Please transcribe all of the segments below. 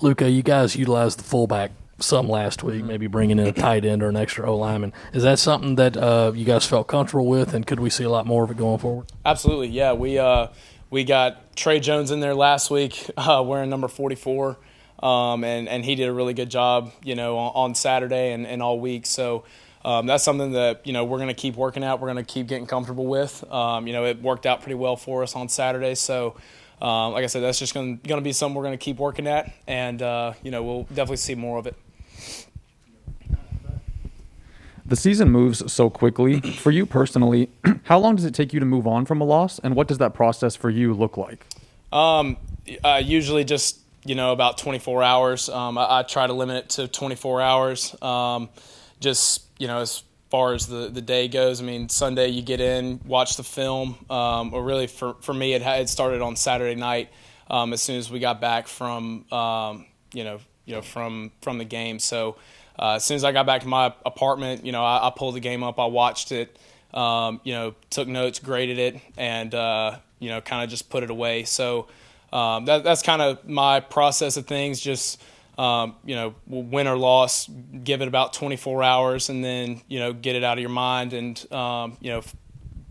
Luca, you guys utilized the fullback some last week, maybe bringing in a tight end or an extra O-lineman. Is that something that you guys felt comfortable with, and could we see a lot more of it going forward? Absolutely, yeah. We got Trey Jones in there last week wearing number 44, and he did a really good job, on Saturday and all week. So that's something that, we're going to keep working at. We're going to keep getting comfortable with. It worked out pretty well for us on Saturday. So, like I said, that's just going to be something we're going to keep working at, and, we'll definitely see more of it. The season moves so quickly. For you personally, how long does it take you to move on from a loss, and what does that process for you look like? Usually just, about 24 hours. I try to limit it to 24 hours. As far as the day goes, I mean, Sunday you get in, watch the film, or really for me, it started on Saturday night as soon as we got back from, from the game. So, as soon as I got back to my apartment, I pulled the game up, I watched it, took notes, graded it, and, kind of just put it away. So that's kind of my process of things, just, win or loss, give it about 24 hours, and then, get it out of your mind and,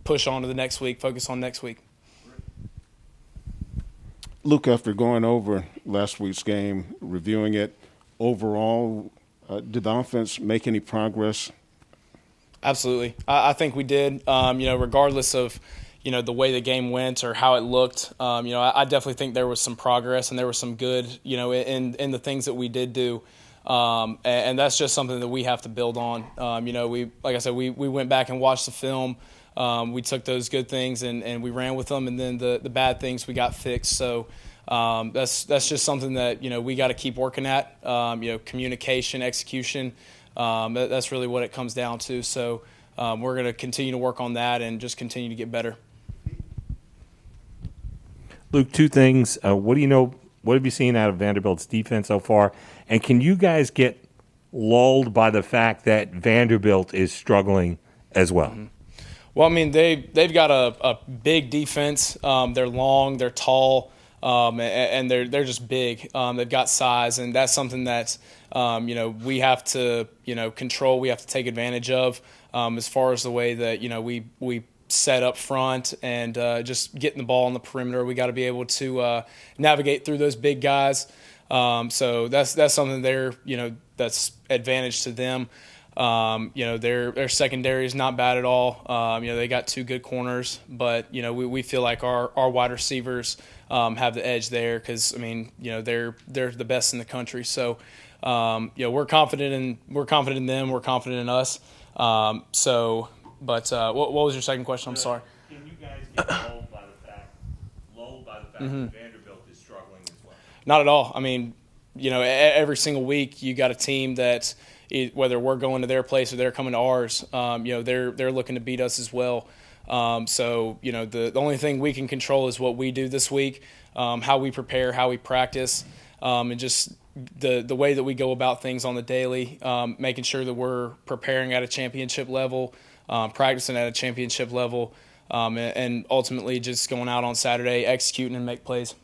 push on to the next week, focus on next week. Luke, after going over last week's game, reviewing it, overall, did the offense make any progress? Absolutely. I think we did. Regardless of, the way the game went or how it looked, I definitely think there was some progress and there was some good, in the things that we did do. And that's just something that we have to build on. Like I said, we went back and watched the film. We took those good things and we ran with them, and then the bad things we got fixed. So that's just something that we got to keep working at. Communication, execution. That's really what it comes down to. So we're going to continue to work on that and just continue to get better. Luke, two things. What do you know? What have you seen out of Vanderbilt's defense so far? And can you guys get lulled by the fact that Vanderbilt is struggling as well? Mm-hmm. Well, I mean, they've got a big defense. They're long, they're tall, and they're just big. They've got size, and that's something that we have to control. We have to take advantage of as far as the way that we set up front and just getting the ball on the perimeter. We got to be able to navigate through those big guys. So that's something that's advantage to them. Their secondary is not bad at all. They got two good corners, but we feel like our wide receivers have the edge there because they're the best in the country. So we're confident in them. We're confident in us. But what was your second question? I'm sorry. Can you guys get lulled by the fact Mm-hmm. that Vanderbilt is struggling as well? Not at all. I mean, every single week you got a team that, whether we're going to their place or they're coming to ours, they're looking to beat us as well. So the only thing we can control is what we do this week, how we prepare, how we practice, and just the way that we go about things on the daily, making sure that we're preparing at a championship level, practicing at a championship level, and ultimately just going out on Saturday, executing and make plays.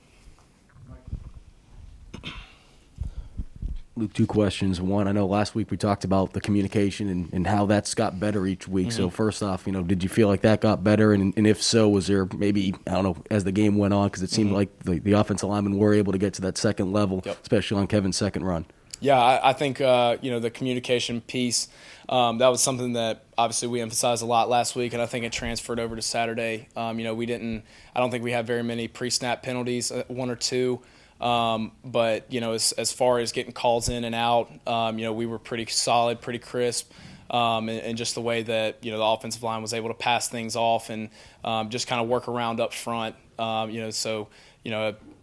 Luke, two questions. One, I know last week we talked about the communication and how that's got better each week. Mm-hmm. So first off, did you feel like that got better? And if so, was there maybe, I don't know, as the game went on, because it seemed like the offensive linemen were able to get to that second level, especially on Kevin's second run? Yeah, I think, the communication piece, that was something that obviously we emphasized a lot last week, and I think it transferred over to Saturday. I don't think we had very many pre-snap penalties, one or two. But as far as getting calls in and out, we were pretty solid, pretty crisp, and just the way that the offensive line was able to pass things off and just kind of work around up front.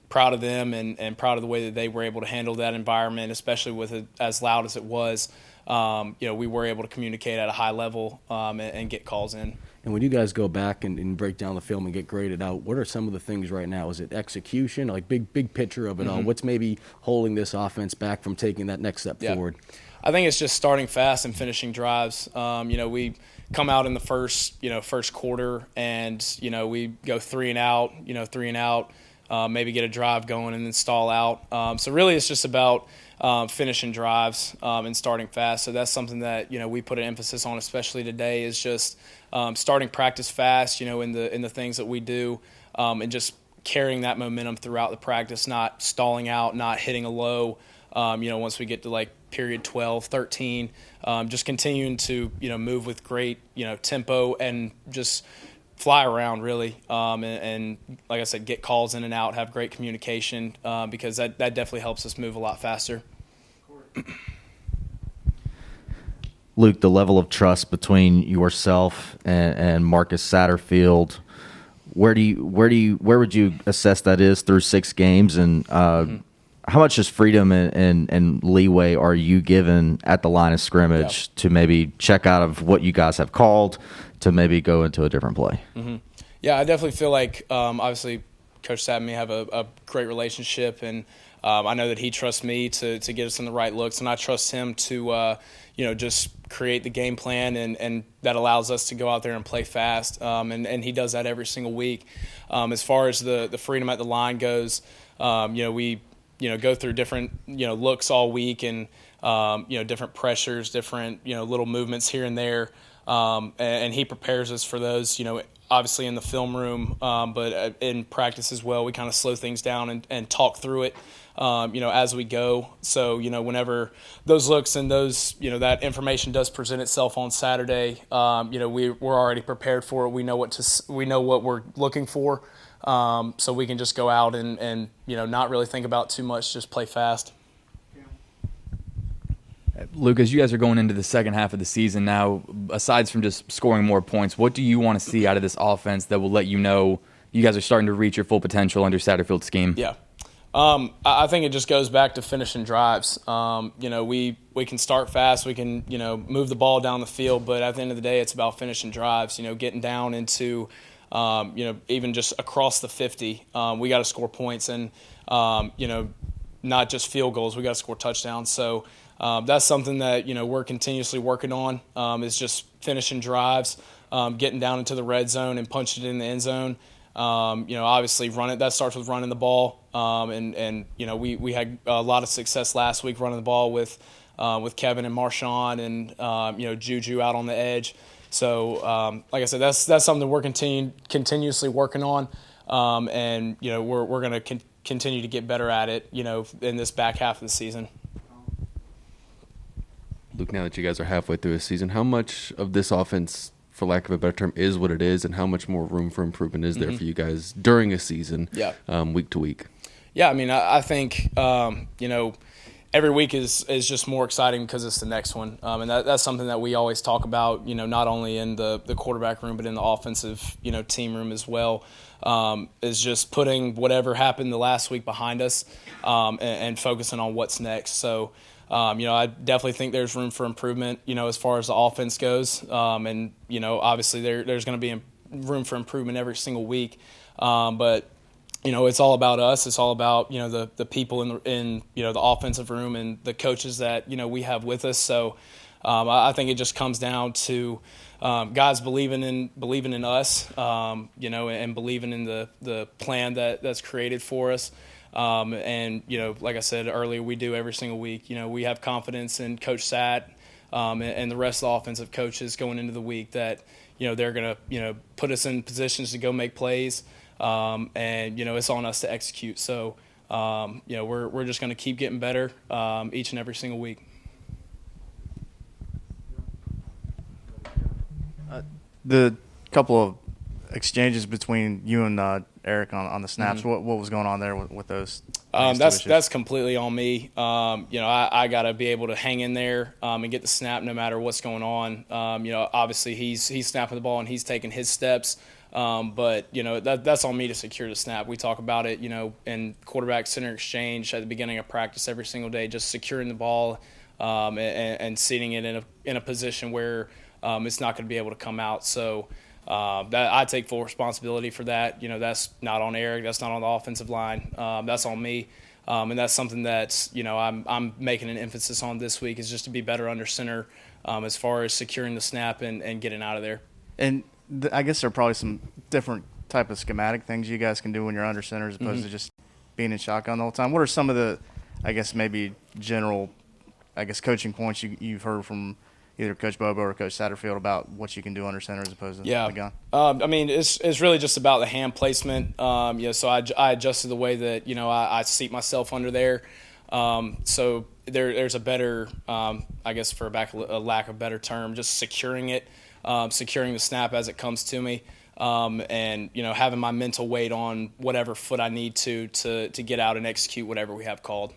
Proud of them and proud of the way that they were able to handle that environment, especially with it as loud as it was. We were able to communicate at a high level and get calls in. And when you guys go back and break down the film and get graded out, what are some of the things right now? Is it execution, like big picture of it all? What's maybe holding this offense back from taking that next step forward? I think it's just starting fast and finishing drives. We come out in the first quarter and, we go three and out, maybe get a drive going and then stall out. So really it's just about finishing drives and starting fast. So that's something that, we put an emphasis on, especially today, is just starting practice fast, in the things that we do, and just carrying that momentum throughout the practice, not stalling out, not hitting a low, once we get to like period 12, 13, just continuing to, move with great, tempo and just fly around really. And like I said, get calls in and out, have great communication, because that definitely helps us move a lot faster. Luke, the level of trust between yourself and Marcus Satterfield, where would you assess that is through 6 games, and how much just freedom and leeway are you given at the line of scrimmage to maybe check out of what you guys have called to maybe go into a different play? Mm-hmm. Yeah, I definitely feel like obviously Coach Satt and me have a great relationship, and I know that he trusts me to get us in the right looks, and I trust him to just create the game plan, and that allows us to go out there and play fast, and he does that every single week. As far as the freedom at the line goes, we go through different looks all week, and different pressures, different little movements here and there, and he prepares us for those, obviously in the film room, but in practice as well. We kind of slow things down and talk through it, as we go. So, whenever those looks and those, that information does present itself on Saturday, we're already prepared for it. We know what we're looking for. So we can just go out and not really think about too much, just play fast. Luke, as you guys are going into the second half of the season now, aside from just scoring more points, what do you want to see out of this offense that will let you know you guys are starting to reach your full potential under Satterfield's scheme? Yeah. I think it just goes back to finishing drives. We can start fast, we can, move the ball down the field, but at the end of the day, it's about finishing drives, getting down into, even just across the 50. We got to score points, and, not just field goals. We got to score touchdowns. So that's something that, we're continuously working on, is just finishing drives, getting down into the red zone and punching it in the end zone. Obviously that starts with running the ball. We had a lot of success last week running the ball with Kevin and Marshawn and, Juju out on the edge. So, like I said, that's something we're continuously working on. We're going to continue to get better at it, in this back half of the season. Luke, now that you guys are halfway through the season, how much of this offense, for lack of a better term, is what it is, and how much more room for improvement is there for you guys during a season, week to week? Yeah, I mean, I think, every week is just more exciting because it's the next one. And that's something that we always talk about, not only in the quarterback room, but in the offensive, team room as well, is just putting whatever happened the last week behind us, and focusing on what's next. So, I definitely think there's room for improvement, as far as the offense goes. Obviously there's going to be room for improvement every single week. But it's all about us. It's all about, the people in the offensive room and the coaches that, we have with us. So I think it just comes down to guys believing in us, and believing in the plan that's created for us. Like I said earlier, we do every single week. We have confidence in Coach Satt and the rest of the offensive coaches going into the week that, they're going to, put us in positions to go make plays. It's on us to execute. So, we're just going to keep getting better each and every single week. The couple of exchanges between you and Eric on the snaps, what was going on there with those? That's completely on me. I got to be able to hang in there and get the snap no matter what's going on. Obviously he's snapping the ball and he's taking his steps. But that's on me to secure the snap. We talk about it, in quarterback center exchange at the beginning of practice every single day, just securing the ball and seating it in a position where it's not going to be able to come out. So that I take full responsibility for that. That's not on Eric. That's not on the offensive line. That's on me. And that's something that's I'm making an emphasis on this week, is just to be better under center as far as securing the snap and getting out of there. And I guess there are probably some different type of schematic things you guys can do when you're under center as opposed to just being in shotgun the whole time? What are some of the, I guess, maybe general, coaching points you've heard from either Coach Bobo or Coach Satterfield about what you can do under center as opposed to the gun? I mean, it's really just about the hand placement. So I adjusted the way that, I seat myself under there. So there's a better, I guess for a lack of a better term, just securing it, securing the snap as it comes to me. And, having my mental weight on whatever foot I need to get out and execute whatever we have called.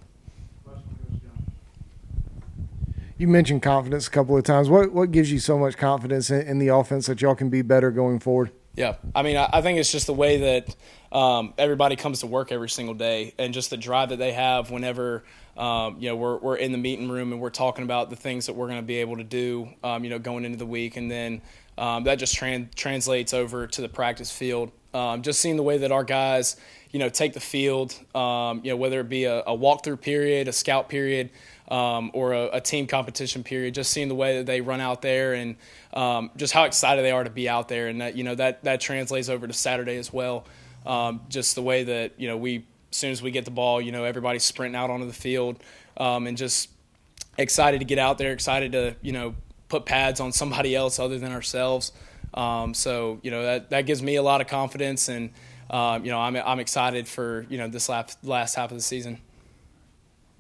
You mentioned confidence a couple of times. What gives you so much confidence in the offense that y'all can be better going forward? Yeah, I mean, I think it's just the way that everybody comes to work every single day, and just the drive that they have whenever we're in the meeting room and we're talking about the things that we're going to be able to do, going into the week, and then that just translates over to the practice field. Just seeing the way that our guys, take the field, whether it be a walkthrough period, a scout period, or a team competition period, just seeing the way that they run out there and just how excited they are to be out there. And that translates over to Saturday as well. Just the way that, as soon as we get the ball, everybody's sprinting out onto the field and just excited to get out there, excited to, put pads on somebody else other than ourselves. So that gives me a lot of confidence, and I'm excited for this last half of the season.